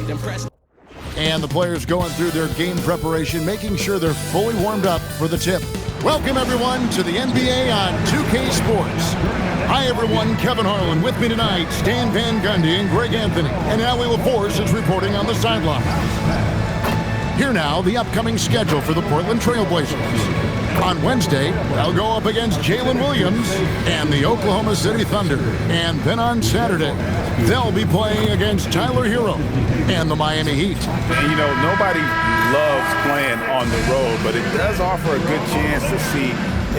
impressed. And the players going through their game preparation, making sure they're fully warmed up for the tip. Welcome, everyone, to the NBA on 2K Sports. Hi, everyone. Kevin Harlan with me tonight, Stan Van Gundy and Greg Anthony. And Allie LaForce is reporting on the sideline. Here now, the upcoming schedule for the Portland Trail Blazers. On Wednesday, they'll go up against Jalen Williams and the Oklahoma City Thunder. And then on Saturday, they'll be playing against Tyler Hero and the Miami Heat. You know, nobody loves playing on the road, but it does offer a good chance to see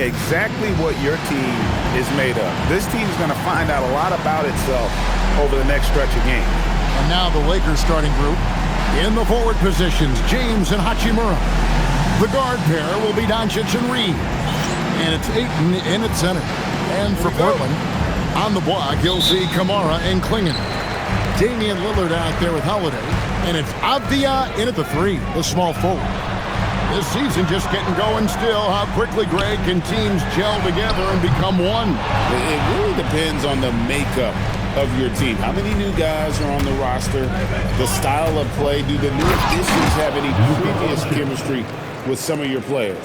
exactly what your team is made of. This team's going to find out a lot about itself over the next stretch of games. And now the Lakers starting group. In the forward positions, James and Hachimura. The guard pair will be Doncic and Reed. And it's Ayton in at center. And for Portland, on the block, you'll see Kamara and Klingon. Damian Lillard out there with Holiday. And it's Avdia in at the 3, the small forward. This season just getting going still. How quickly, Greg, can teams gel together and become one? It really depends on the makeup of your team. How many new guys are on the roster? The style of play. Do the new additions have any previous chemistry with some of your players?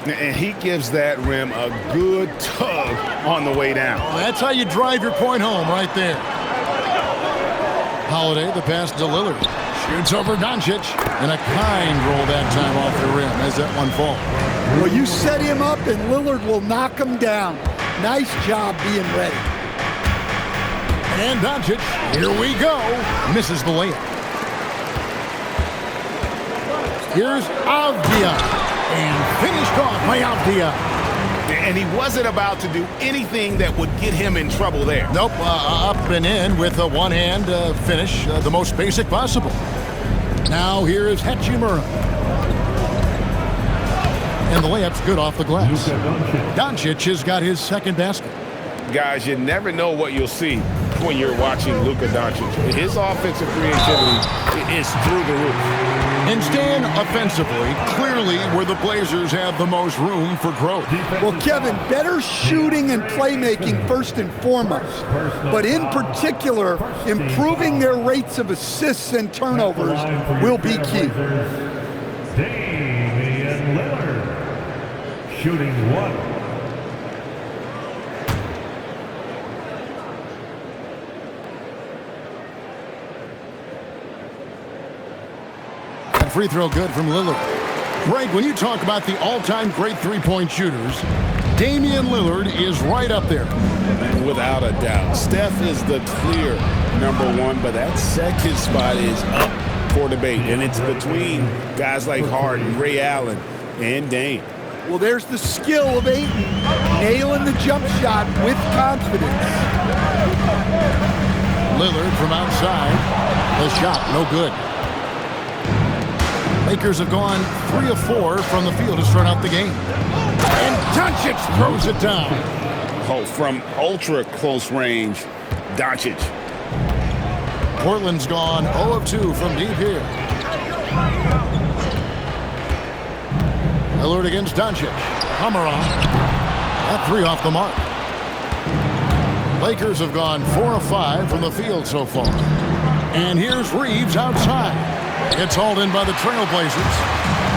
And he gives that rim a good tug on the way down. Well, that's how you drive your point home right there. Holiday, the pass to Lillard. Shoots over Doncic. And a kind roll that time off the rim as that one falls. Well, you set him up and Lillard will knock him down. Nice job being ready. And Doncic, here we go, misses the layup. Here's Avdia, and finished off by Avdia. And he wasn't about to do anything that would get him in trouble there. Nope, up and in with a one-hand finish, the most basic possible. Now here is Hachimura. And the layup's good off the glass. Doncic has got his second basket. Guys, you never know what you'll see when you're watching Luka Doncic. His offensive creativity is through the roof. And Stan, offensively, clearly where the Blazers have the most room for growth. Well, Kevin, better shooting and playmaking first and foremost. But in particular, improving their rates of assists and turnovers will be key. Damian Lillard, shooting 1. Free throw good from Lillard. Greg, when you talk about the all-time great three-point shooters, Damian Lillard is right up there. Without a doubt. Steph is the clear #1, but that second spot is up for debate. And it's between guys like Harden, Ray Allen, and Dame. Well, there's the skill of Ayton, nailing the jump shot with confidence. Lillard from outside. The shot, no good. Lakers have gone 3 of 4 from the field to start out the game. And Doncic throws it down. Oh, from ultra close range, Doncic. Portland's gone 0 of 2 from deep here. Lillard against Doncic. Kamara. That 3 off the mark. Lakers have gone 4 of 5 from the field so far. And here's Reeves outside. It's hauled in by the Trailblazers.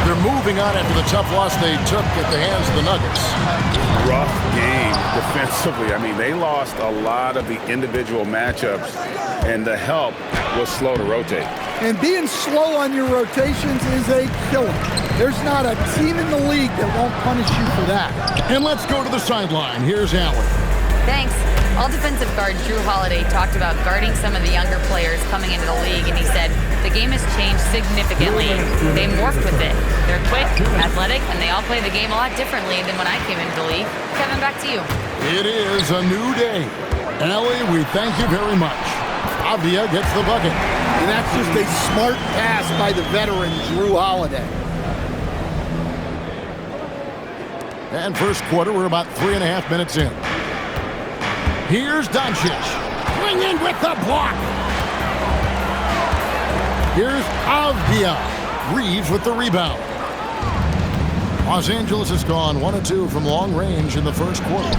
They're moving on after the tough loss they took at the hands of the Nuggets. Rough game defensively. I mean, they lost a lot of the individual matchups, and the help was slow to rotate. And being slow on your rotations is a killer. There's not a team in the league that won't punish you for that. And let's go to the sideline. Here's Allen. Thanks. All defensive guard Drew Holiday talked about guarding some of the younger players coming into the league, and he said, the game has changed significantly. They morphed with it. They're quick, athletic, and they all play the game a lot differently than when I came into the league. Kevin, back to you. It is a new day. Allie, we thank you very much. Avdia gets the bucket. And that's just a smart pass by the veteran Drew Holiday. And first quarter, we're about 3.5 minutes in. Here's Doncic. Bring in with the block. Here's Avdia. Reeves with the rebound. Los Angeles has gone 1 of 2 from long range in the first quarter.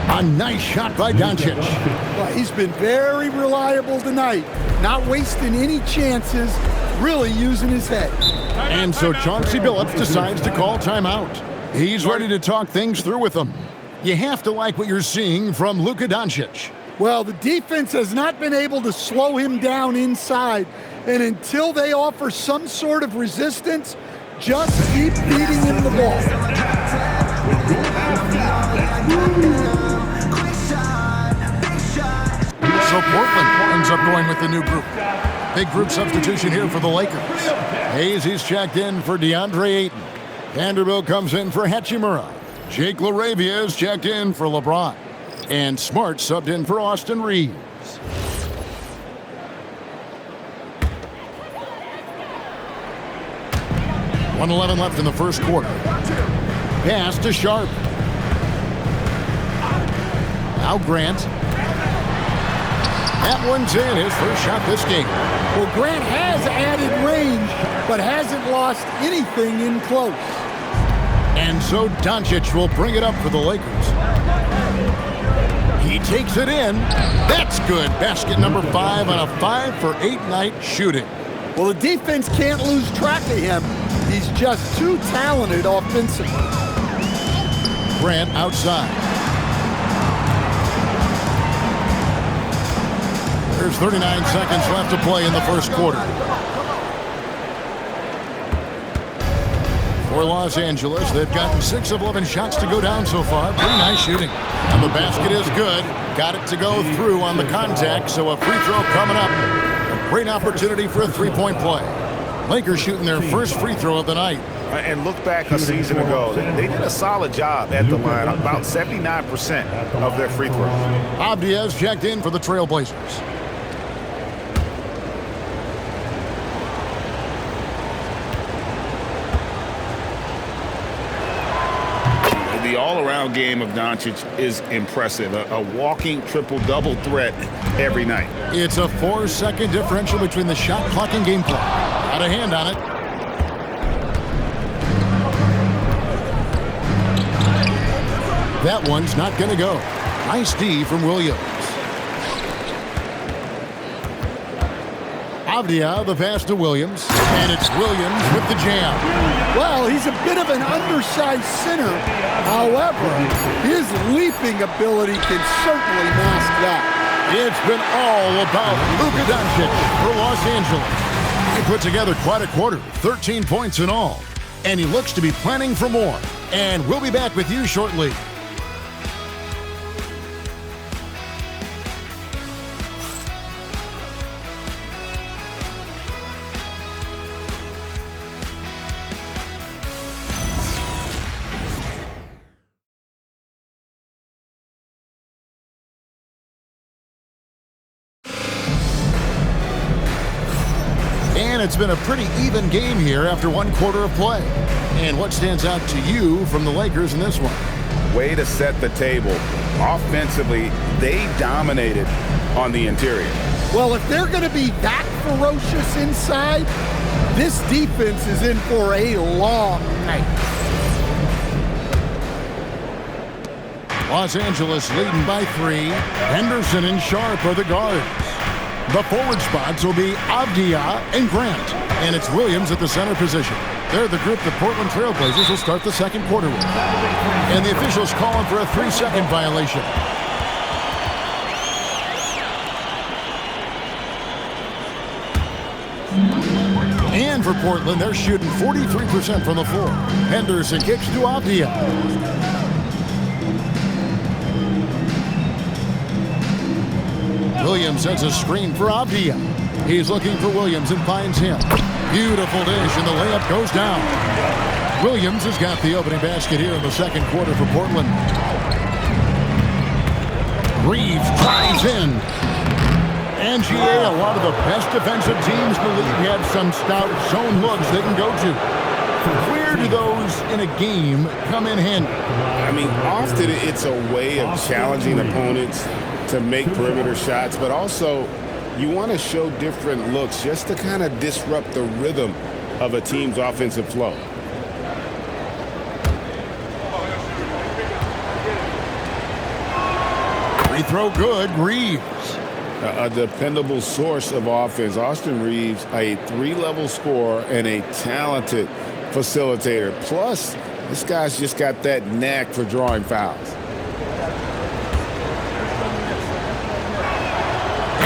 A nice shot by Doncic. Well, he's been very reliable tonight, not wasting any chances, really using his head. And so Chauncey Billups decides to call timeout. He's ready to talk things through with them. You have to like what you're seeing from Luka Doncic. Well, the defense has not been able to slow him down inside, and until they offer some sort of resistance, just keep feeding him the ball. So Portland ends up going with the new group. Big group substitution here for the Lakers. Hayes, he's checked in for DeAndre Ayton. Vanderbilt comes in for Hachimura. Jake LaRavia is checked in for LeBron. And Smart subbed in for Austin Reeves. .111 left in the first quarter. Pass to Sharp. Now Grant. That one's in, his first shot this game. Well, Grant has added range, but hasn't lost anything in close. And so Doncic will bring it up for the Lakers. He takes it in. That's good. Basket number 5 on a 5-for-8 night shooting. Well, the defense can't lose track of him. He's just too talented offensively. Grant outside. There's 39 seconds left to play in the first quarter. For Los Angeles, they've gotten 6 of 11 shots to go down so far. Pretty nice shooting. And the basket is good. Got it to go through on the contact, so a free throw coming up. A great opportunity for a three-point play. Lakers shooting their first free throw of the night. And look back a season ago, they did a solid job at the line, about 79% of their free throws. Abdia's checked in for the Trailblazers. The all-around game of Doncic is impressive. A walking triple-double threat every night. It's a 4-second differential between the shot clock and game clock. Got a hand on it. That one's not going to go. Nice D from Williams. Avdia, the pass to Williams. And it's Williams with the jam. Well, he's a bit of an undersized center. However, his leaping ability can certainly mask that. It's been all about Luka Doncic for Los Angeles. He put together quite a quarter, 13 points in all. And he looks to be planning for more. And we'll be back with you shortly. And it's been a pretty even game here after one quarter of play. And what stands out to you from the Lakers in this one? Way to set the table. Offensively, they dominated on the interior. Well, if they're going to be that ferocious inside, this defense is in for a long night. Los Angeles leading by 3. Henderson and Sharp are the guards. The forward spots will be Avdia and Grant. And it's Williams at the center position. They're the group the Portland Trailblazers will start the second quarter with. And the officials calling for a 3-second violation. And for Portland, they're shooting 43% from the floor. Henderson kicks to Avdia. Williams sets a screen for Avdia. He's looking for Williams and finds him. Beautiful dish, and the layup goes down. Williams has got the opening basket here in the second quarter for Portland. Reeves drives in. And GA, a lot of the best defensive teams in the league have some stout zone looks they can go to. Where do those in a game come in handy? I mean, often it's a way of challenging opponents to make perimeter shots, but also you want to show different looks just to kind of disrupt the rhythm of a team's offensive flow. Free throw good, Reeves. A dependable source of offense. Austin Reeves, a 3-level scorer and a talented facilitator. Plus, this guy's just got that knack for drawing fouls.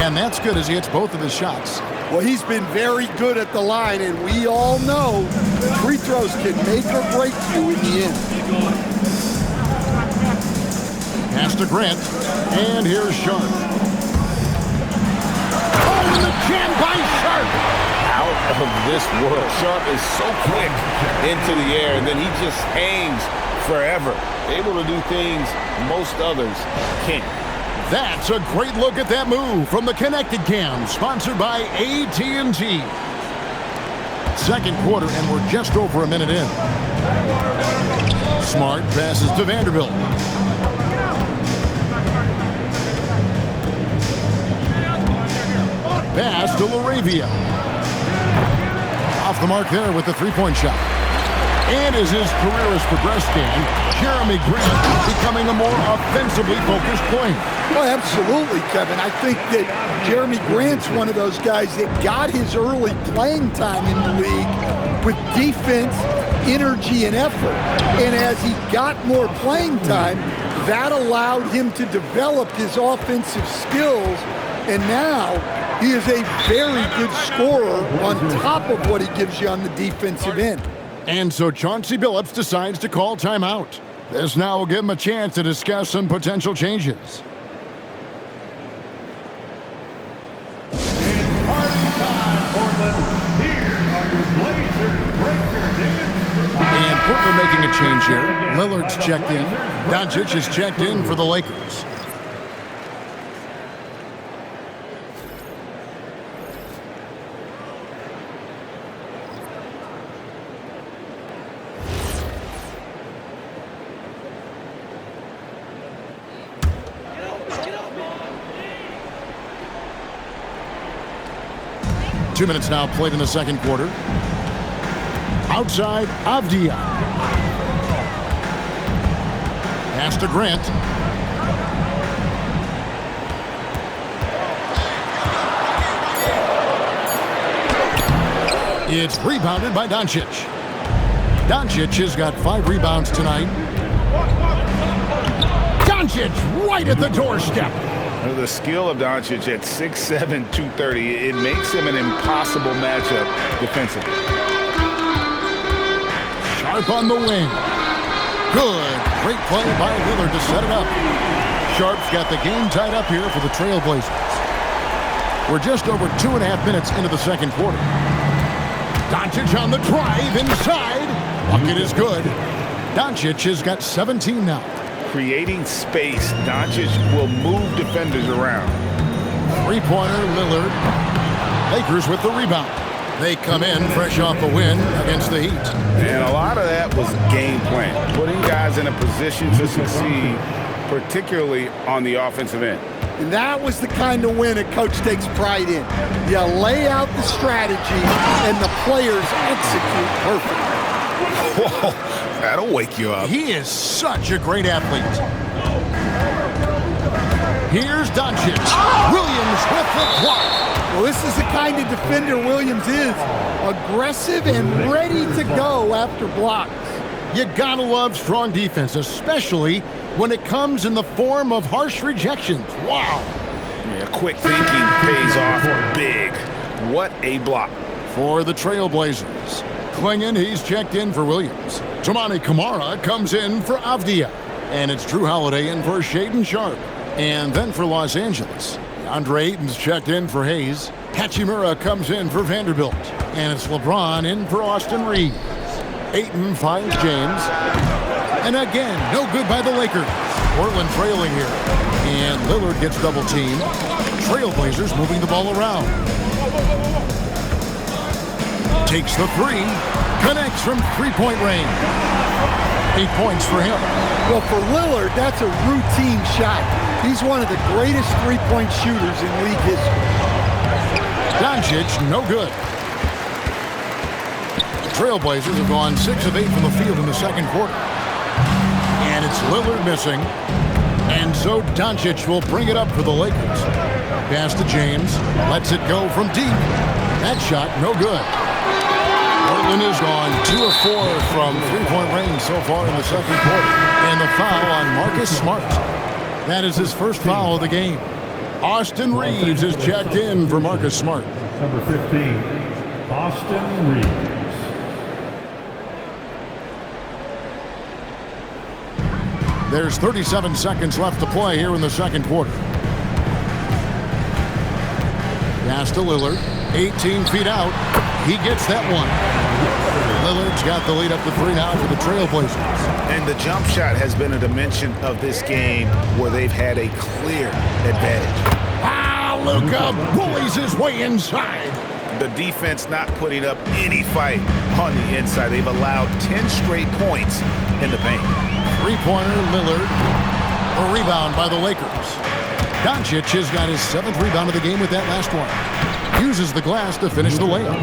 And that's good as he hits both of his shots. Well, he's been very good at the line, and we all know free throws can make or break you in the end. Pass to Grant, and here's Sharp. Oh, and the jam by Sharp! Out of this world. Sharp is so quick into the air, and then he just hangs forever. Able to do things most others can't. That's a great look at that move from the Connected Cam, sponsored by AT&T. Second quarter, and we're just over a minute in. Smart passes to Vanderbilt. Pass to Laravia. Off the mark there with the three-point shot. And as his career has progressed, Dan, Jeremy Grant is becoming a more offensively focused player. Well, absolutely, Kevin. I think that Jeremy Grant's one of those guys that got his early playing time in the league with defense, energy, and effort. And as he got more playing time, that allowed him to develop his offensive skills. And now he is a very good scorer on top of what he gives you on the defensive end. And so Chauncey Billups decides to call timeout. This now will give him a chance to discuss some potential changes. And Portland making a change here. Lillard's checked in. Doncic is checked in for the Lakers. Two minutes now played in the second quarter. Outside, Avdia. Pass to Grant. It's rebounded by Doncic. Doncic has got 5 rebounds tonight. Doncic right at the doorstep. The skill of Doncic at 6'7", 230, it makes him an impossible matchup defensively. Sharp on the wing. Good. Great play by Lillard to set it up. Sharp's got the game tied up here for the Trailblazers. We're just over 2.5 minutes into the second quarter. Doncic on the drive inside. Bucket is good. Doncic has got 17 now. Creating space, Doncic will move defenders around. Three-pointer, Lillard. Lakers with the rebound. They come in fresh off the win against the Heat. And a lot of that was game plan, putting guys in a position to succeed, particularly on the offensive end. And that was the kind of win a coach takes pride in. You lay out the strategy, and the players execute perfectly. Whoa, that'll wake you up. He is such a great athlete. Here's Doncic. Williams with the block. Well, this is the kind of defender Williams is. Aggressive and ready to go after blocks. You gotta love strong defense, especially when it comes in the form of harsh rejections. Wow. Yeah, quick thinking pays off big. What a block. For the Trailblazers. Klingon, he's checked in for Williams. Toumani Camara comes in for Avdia. And it's Drew Holiday in for Shaedon Sharp. And then for Los Angeles, Andre Ayton's checked in for Hayes. Hachimura comes in for Vanderbilt. And it's LeBron in for Austin Reeves. Ayton finds James. And again, no good by the Lakers. Portland trailing here. And Lillard gets double teamed. Trailblazers moving the ball around. Takes the three. Connects from three-point range. 8 points for him. Well, for Lillard, that's a routine shot. He's one of the greatest three-point shooters in league history. Doncic, no good. The Trailblazers have gone 6 of 8 from the field in the second quarter. And it's Lillard missing. And so Doncic will bring it up for the Lakers. Pass to James. Lets it go from deep. That shot, no good. Portland is gone 2 of 4 from three-point range so far in the second quarter. And the foul on Marcus Smart. That is his first foul of the game. Austin Reeves is checked in for Marcus Smart. Number 15, Austin Reeves. There's 37 seconds left to play here in the second quarter. Pass to Lillard. 18 feet out. He gets that one. Lillard's got the lead up to 3 now for the Trailblazers. And the jump shot has been a dimension of this game where they've had a clear advantage. Ah, Luka bullies his way inside. The defense not putting up any fight on the inside. They've allowed 10 straight points in the paint. Three-pointer, Lillard. A rebound by the Lakers. Doncic has got his 7th rebound of the game with that last one. Uses the glass to finish the layup.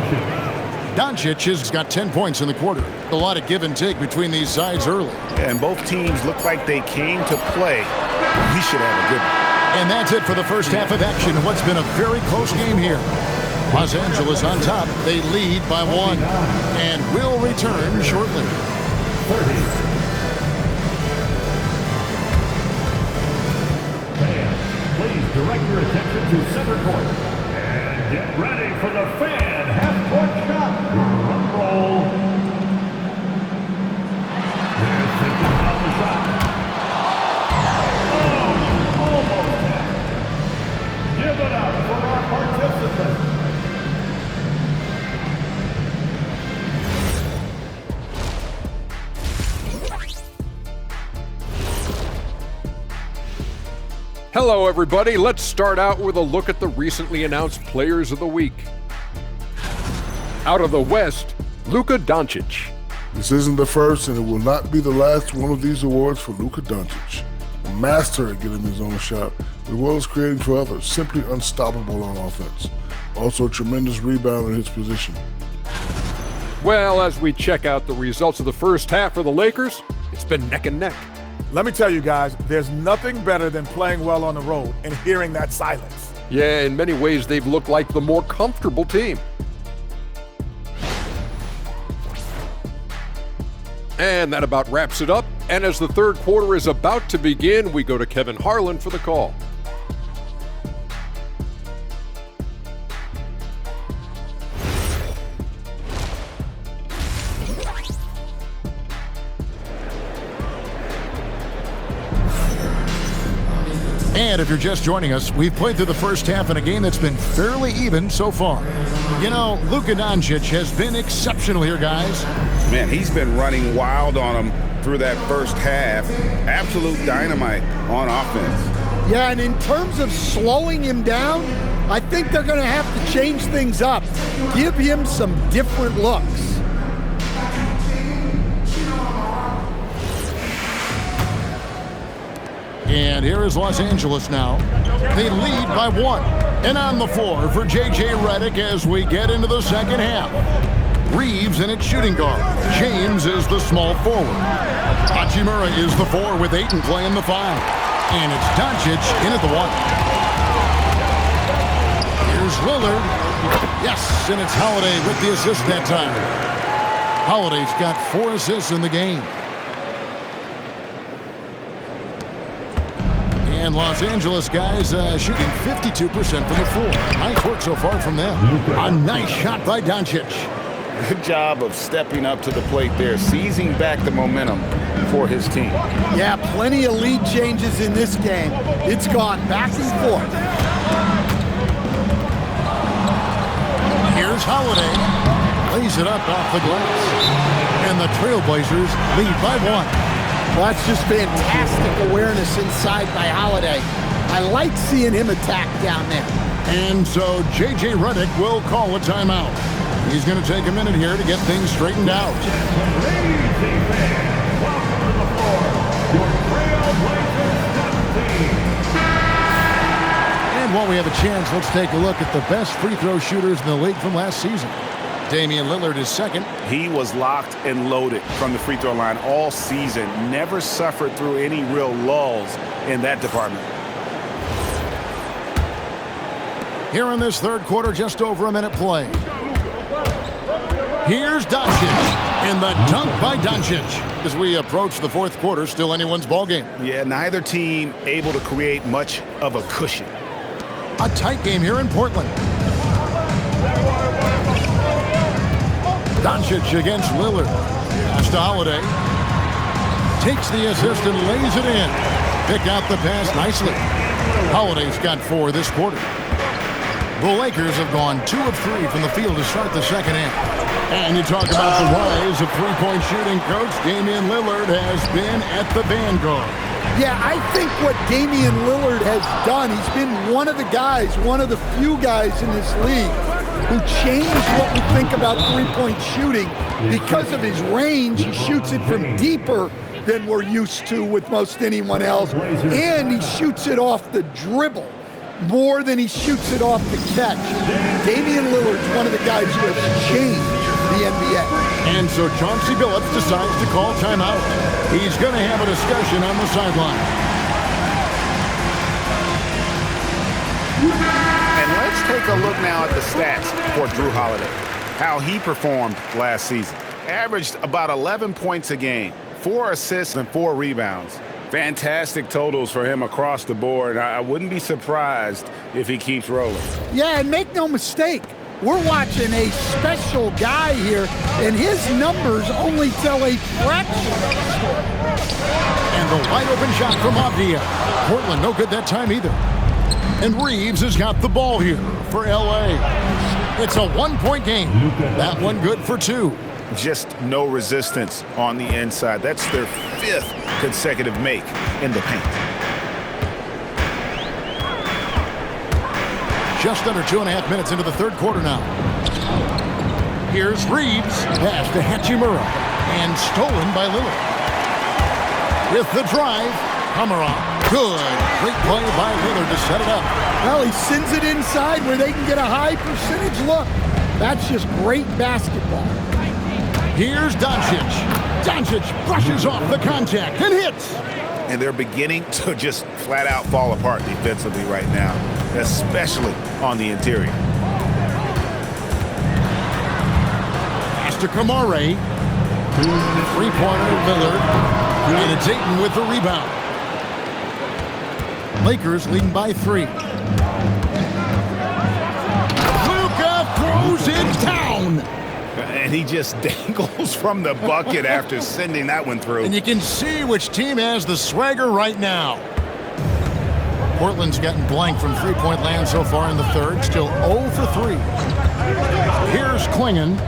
Doncic has got 10 points in the quarter. A lot of give and take between these sides early. And both teams look like they came to play. We should have a good one. And that's it for the first half of action in what's been a very close game here. Los Angeles on top. They lead by 1 and will return shortly. 30. Please direct your attention to center court. And get ready for the fan half-court shot. Drum roll. Here's thinking about the shot. Oh, almost had it. Give it up for our participants. Hello, everybody. Let's start out with a look at the recently announced Players of the Week. Out of the West, Luka Doncic. This isn't the first, and it will not be the last one of these awards for Luka Doncic. A master at getting his own shot, as well as creating for others. Simply unstoppable on offense. Also a tremendous rebounder in his position. Well, as we check out the results of the first half for the Lakers, it's been neck and neck. Let me tell you guys, there's nothing better than playing well on the road and hearing that silence. Yeah, in many ways, they've looked like the more comfortable team. And that about wraps it up. And as the third quarter is about to begin, we go to Kevin Harlan for the call. And if you're just joining us, we've played through the first half in a game that's been fairly even so far. You know, Luka Doncic has been exceptional here, guys. Man, he's been running wild on them through that first half. Absolute dynamite on offense. Yeah, and in terms of slowing him down, I think they're going to have to change things up. Give him some different looks. And here is Los Angeles now. They lead by 1. And on the floor for J.J. Redick as we get into the second half. Reeves in its shooting guard. James is the small forward. Hachimura is the 4 with 8 and playing the 5. And it's Doncic in at the 1. Here's Lillard. Yes, and it's Holiday with the assist that time. Holiday's got 4 assists in the game. And Los Angeles guys shooting 52% from the floor. Nice work so far from them. A nice shot by Doncic. Good job of stepping up to the plate there, seizing back the momentum for his team. Yeah, plenty of lead changes in this game. It's gone back and forth. Here's Holiday. Lays it up off the glass. And the Trailblazers lead by 1. Well, that's just fantastic awareness inside by Holiday. I like seeing him attack down there. And so J.J. Redick will call a timeout. He's going to take a minute here to get things straightened out. And while we have a chance, let's take a look at the best free throw shooters in the league from last season. Damian Lillard is second. He was locked and loaded from the free throw line all season. Never suffered through any real lulls in that department. Here in this third quarter, just over a minute play. Here's Doncic, and the dunk by Doncic. As we approach the fourth quarter, still anyone's ballgame. Yeah, neither team able to create much of a cushion. A tight game here in Portland. Doncic against Lillard. Pass to Holiday. Takes the assist and lays it in. Pick out the pass nicely. Holiday's got 4 this quarter. The Lakers have gone 2 of 3 from the field to start the second half. And you talk about the rise of three-point shooting, Coach. Damian Lillard has been at the vanguard. Yeah, I think what Damian Lillard has done, he's been one of the guys, one of the few guys in this league who changed what we think about three-point shooting. Because of his range, he shoots it from deeper than we're used to with most anyone else. And he shoots it off the dribble more than he shoots it off the catch. Damian Lillard's one of the guys who has changed the NBA. And so Chauncey Billups decides to call timeout. He's going to have a discussion on the sideline. And let's take a look now at the stats for Jrue Holiday. How he performed last season. Averaged about 11 points a game, 4 assists and 4 rebounds. Fantastic totals for him across the board. I wouldn't be surprised if he keeps rolling. Yeah, and make no mistake, we're watching a special guy here, and his numbers only tell a fraction of the story. And the wide open shot from Avdia. Portland no good that time either. And Reeves has got the ball here for LA. It's a 1-point game. That one good for 2. Just no resistance on the inside. That's their 5th consecutive make in the paint. Just under 2.5 minutes into the third quarter now. Here's Reeves. Pass to Hachimura. And stolen by Lillard. With the drive, Hammara. Good. Great play by Lillard to set it up. Well, he sends it inside where they can get a high percentage look. That's just great basketball. Here's Doncic. Doncic brushes off the contact and hits. And they're beginning to just flat out fall apart defensively right now, especially on the interior. Pass to Kamare. Three-pointer Lillard. And it's Ayton with the rebound. Lakers leading by 3. Luka throws it down. And he just dangles from the bucket after sending that one through. And you can see which team has the swagger right now. Portland's gotten blank from three-point land so far in the third. Still 0 for 3. Here's Klingon.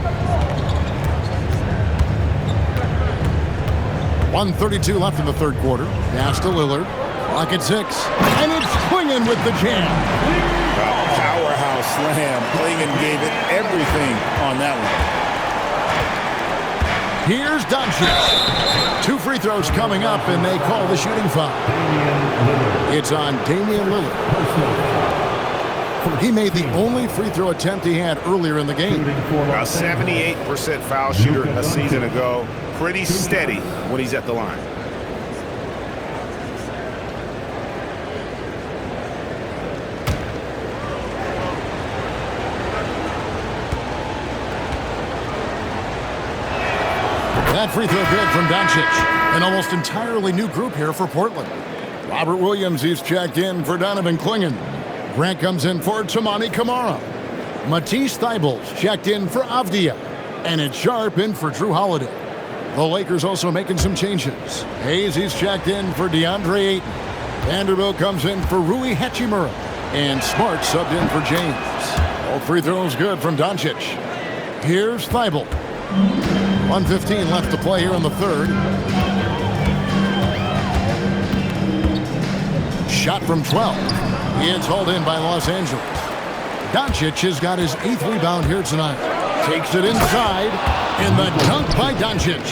1:32 left in the third quarter. Pass to Lillard. Clock at 6. And it's Klingon with the jam. Powerhouse slam. Klingon gave it everything on that one. Here's Doncic. 2 free throws coming up, and they call the shooting foul. It's on Damian Lillard. He made the only free throw attempt he had earlier in the game. A 78% foul shooter a season ago. Pretty steady when he's at the line. That free throw good from Doncic. An almost entirely new group here for Portland. Robert Williams, he's checked in for Donovan Klingon. Grant comes in for Tamani Kamara. Matisse Thybulle's checked in for Avdia. And it's Sharp in for Jrue Holiday. The Lakers also making some changes. Hayes, he's checked in for DeAndre Ayton. Vanderbilt comes in for Rui Hachimura. And Smart subbed in for James. All free throws good from Doncic. Here's Thybulle. 1:15 left to play here in the third. Shot from 12. It's hauled in by Los Angeles. Doncic has got his 8th rebound here tonight. Takes it inside, and the dunk by Doncic.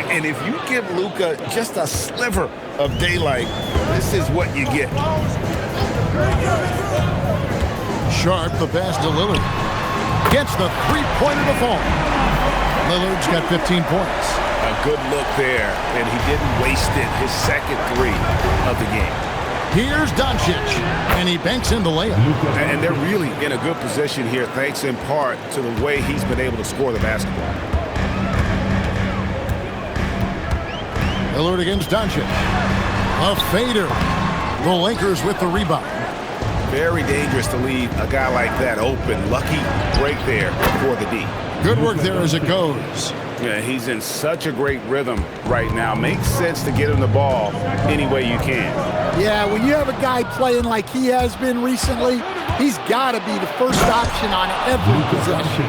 And if you give Luka just a sliver of daylight, this is what you get. Sharp, the pass to Lillard. Gets the three-pointer to fall. Lillard's got 15 points. A good look there, and he didn't waste it. His second three of the game. Here's Doncic, and he banks in the layup. And they're really in a good position here, thanks in part to the way he's been able to score the basketball. Lillard against Doncic. A fader. The Lakers with the rebound. Very dangerous to leave a guy like that open. Lucky break there for the D. Good work there as it goes. Yeah, he's in such a great rhythm right now. Makes sense to get him the ball any way you can. Yeah, when you have a guy playing like he has been recently, he's got to be the first option on every possession.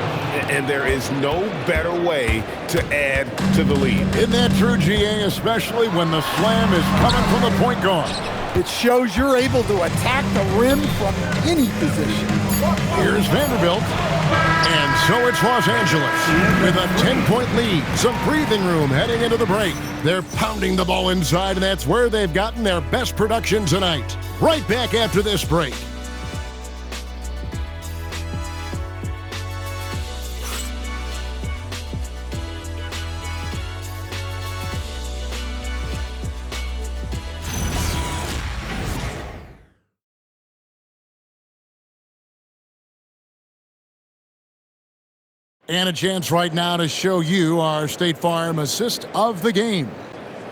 And there is no better way to add to the lead. Isn't that true, GA, especially when the slam is coming from the point guard? It shows you're able to attack the rim from any position. Here's Vanderbilt. And so it's Los Angeles with a 10-point lead. Some breathing room heading into the break. They're pounding the ball inside, and that's where they've gotten their best production tonight. Right back after this break. And a chance right now to show you our State Farm assist of the game.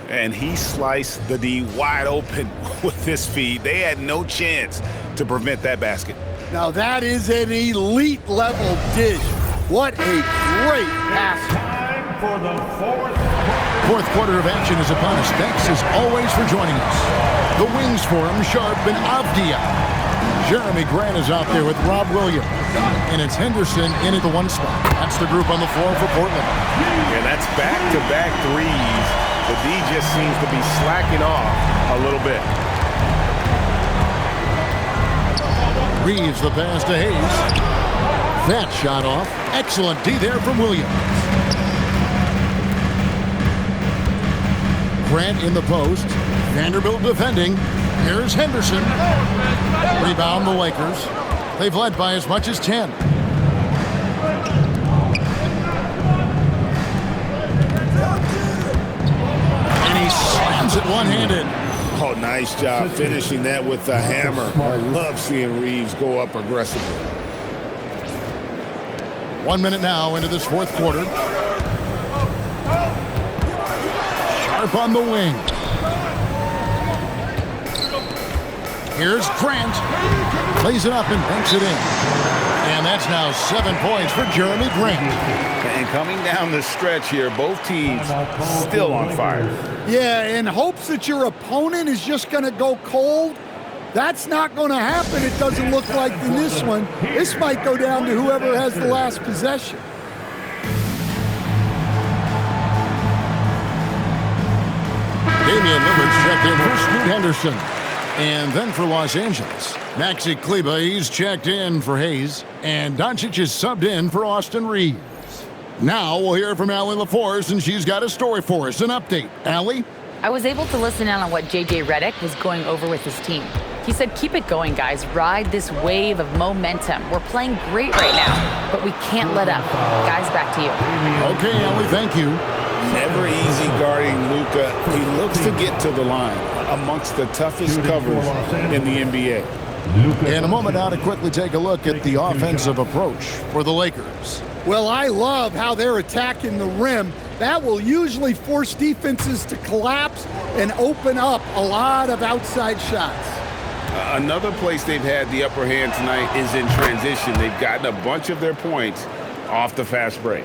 And he sliced the D wide open with his feed. They had no chance to prevent that basket. Now that is an elite level dish. What a great pass. Time for the Fourth quarter of action is upon us. Thanks as always for joining us. The wings for him, Sharp and Avdia. Jeremy Grant is out there with Rob Williams. And it's Henderson in at the one spot. That's the group on the floor for Portland. Yeah, that's back-to-back threes. The D just seems to be slacking off a little bit. Reeves the pass to Hayes. That shot off. Excellent D there from Williams. Grant in the post. Vanderbilt defending. Here's Henderson. Rebound the Lakers. They've led by as much as 10. And he slams it one-handed. Oh, nice job finishing that with the hammer. I love seeing Reeves go up aggressively. 1 minute now into this fourth quarter. Sharp on the wing. Here's Grant. Plays it up and banks it in. And that's now 7 points for Jeremy Grant. And coming down the stretch here, both teams still on fire. Yeah, in hopes that your opponent is just going to go cold. That's not going to happen. It doesn't look like in this one. This might go down to whoever has the last possession. Damian Lillard's checked in for Scoot Henderson. And then for Los Angeles, Maxi Kleber, he's checked in for Hayes. And Doncic is subbed in for Austin Reeves. Now we'll hear from Allie LaForce, and she's got a story for us, an update. Allie? I was able to listen in on what J.J. Redick was going over with his team. He said, keep it going, guys. Ride this wave of momentum. We're playing great right now, but we can't let up. Guys, back to you. Okay, Allie, thank you. Never easy guarding Luka. He looks to get to the line amongst the toughest covers in the NBA. In a moment now to quickly take a look at the offensive approach for the Lakers. Well, I love how they're attacking the rim. That will usually force defenses to collapse and open up a lot of outside shots. Another place they've had the upper hand tonight is in transition. They've gotten a bunch of their points off the fast break.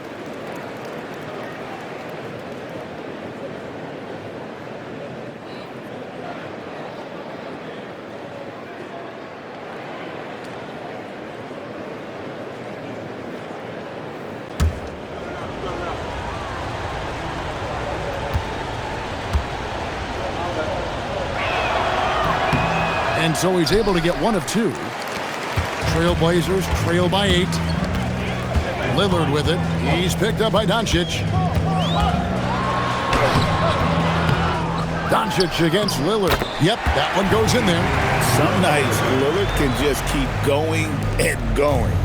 And so he's able to get one of two. Trailblazers trail by 8. Lillard with it. He's picked up by Doncic. Doncic against Lillard. Yep, that one goes in there. Some nights Lillard can just keep going and going.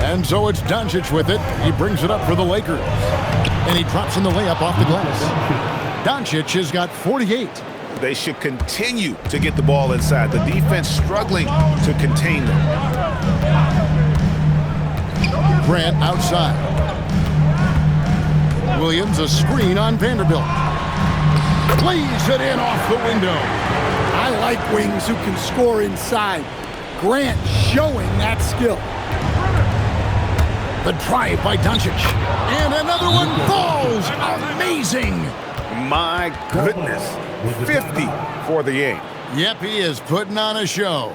And so it's Doncic with it. He brings it up for the Lakers. And he drops in the layup off the glass. Doncic has got 48. They should continue to get the ball inside. The defense struggling to contain them. Grant outside. Williams a screen on Vanderbilt. Plays it in off the window. I like wings who can score inside. Grant showing that skill. The drive by Doncic. And another one falls. Amazing. My goodness. 50 for the game. Yep, he is putting on a show.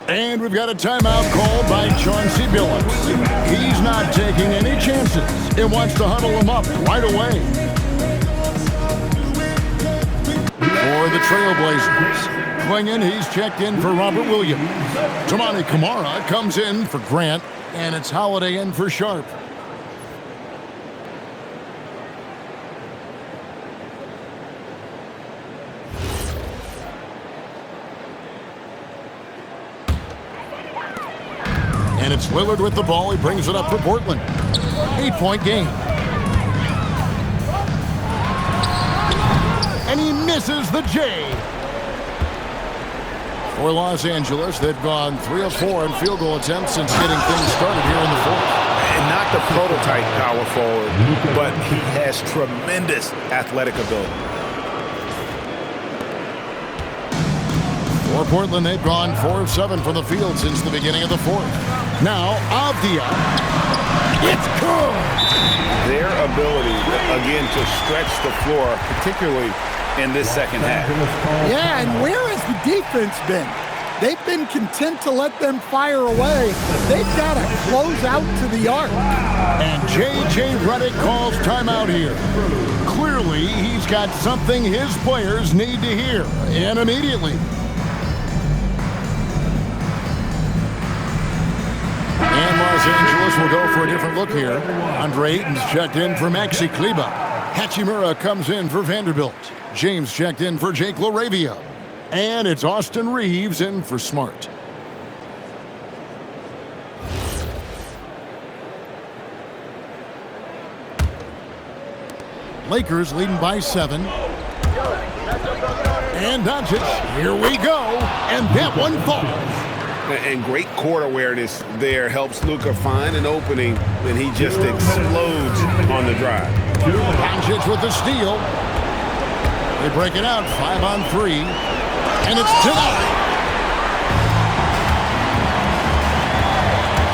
And we've got a timeout called by Chauncey Billups. He's not taking any chances. He wants to huddle him up right away. For the Trailblazers. Clinging, he's checked in for Robert Williams. Tamani Kamara comes in for Grant. And it's Holiday in for Sharp. And it's Lillard with the ball. He brings it up for Portland. 8-point game. And he misses the J. For Los Angeles, they've gone 3 of 4 in field goal attempts since getting things started here in the fourth. And not the prototype power forward, but he has tremendous athletic ability. For Portland, they've gone 4 of 7 from the field since the beginning of the fourth. Now, Avdia. It's good! Their ability, again, to stretch the floor, particularly in this second half. Yeah, and where has the defense been? They've been content to let them fire away. They've got to close out to the arc. And J.J. Redick calls timeout here. Clearly, he's got something his players need to hear, and immediately. And Los Angeles will go for a different look here. Andre Ayton's checked in for Maxi Kleber. Hachimura comes in for Vanderbilt. James checked in for Jake LaRavia. And it's Austin Reeves in for Smart. Lakers leading by 7. And Doncic, here we go. And that one falls. And great court awareness there helps Luka find an opening, and he just explodes on the drive. Doncic with the steal. They break it out 5 on 3. And it's denied.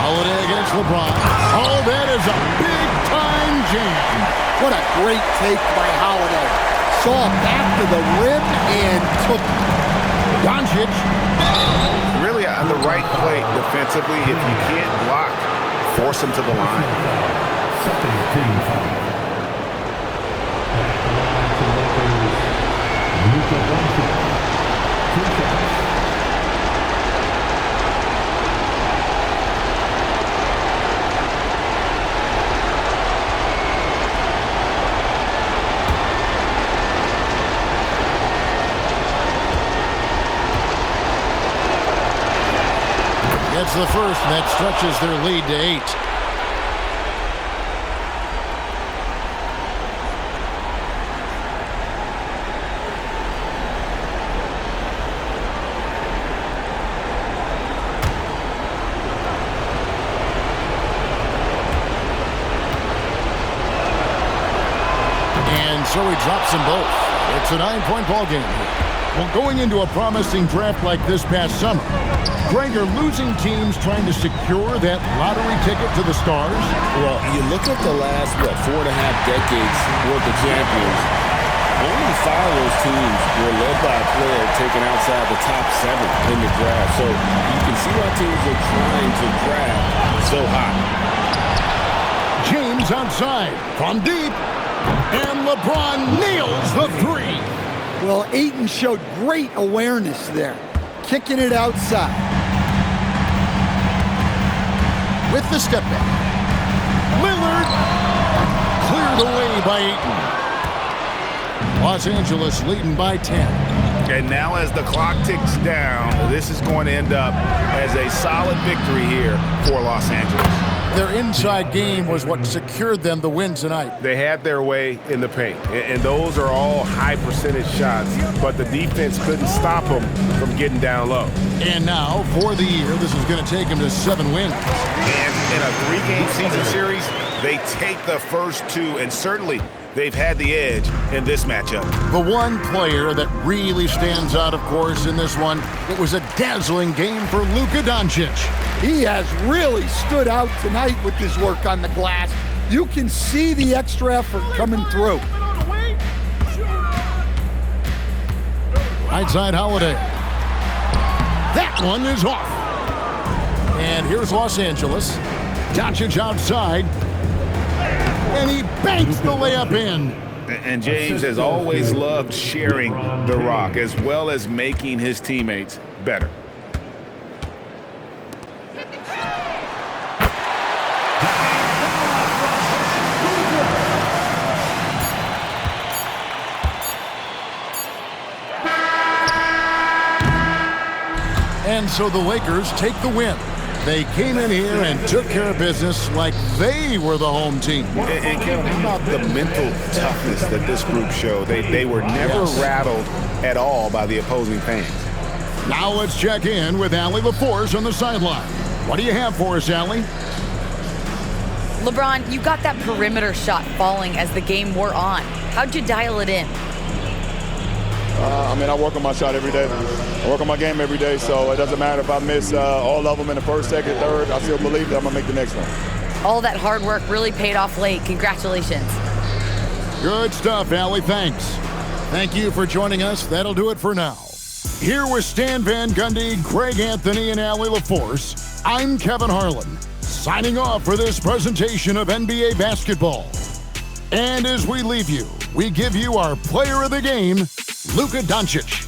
Holiday against LeBron. Oh, that is a big-time jam. What a great take by Holiday. Saw it back to the rim and took it. Doncic. Really on the right play defensively. If you can't block, force him to the line. That's the first, and that stretches their lead to 8. And so he drops them both. It's a 9-point ball game. Well, going into a promising draft like this past summer, Greg, are losing teams trying to secure that lottery ticket to the stars? Well, you look at the last, 4.5 decades worth of champions, only 5 of those teams were led by a player taken outside the top 7 in the draft. So you can see why teams are trying to draft so high. James outside from deep, and LeBron nails the 3. Well, Ayton showed great awareness there, kicking it outside. With the step back. Lillard cleared away by Ayton. Los Angeles leading by 10. And now as the clock ticks down, this is going to end up as a solid victory here for Los Angeles. Their inside game was what secured them the win tonight. They had their way in the paint, and those are all high percentage shots, but the defense couldn't stop them from getting down low. And now, for the year, this is going to take them to 7 wins. And in a 3-game season series, they take the first 2, and certainly they've had the edge in this matchup. The one player that really stands out, of course, in this one, it was a dazzling game for Luka Doncic. He has really stood out tonight with his work on the glass. You can see the extra effort coming through. Right side Holiday. That one is off. And here's Los Angeles. Doncic outside. And he banks the layup in. And James has always loved sharing the rock as well as making his teammates better. And so the Lakers take the win. They came in here and took care of business like they were the home team. And Kevin, how about the mental toughness that this group showed? They were never rattled at all by the opposing fans. Now let's check in with Allie LaForce on the sideline. What do you have for us, Allie? LeBron, you got that perimeter shot falling as the game wore on. How'd you dial it in? I work on my shot every day. I work on my game every day, so it doesn't matter if I miss all of them in the first, second, third. I still believe that I'm going to make the next one. All that hard work really paid off late. Congratulations. Good stuff, Allie. Thanks. Thank you for joining us. That'll do it for now. Here with Stan Van Gundy, Greg Anthony, and Allie LaForce, I'm Kevin Harlan, signing off for this presentation of NBA basketball. And as we leave you, we give you our player of the game, Luka Doncic.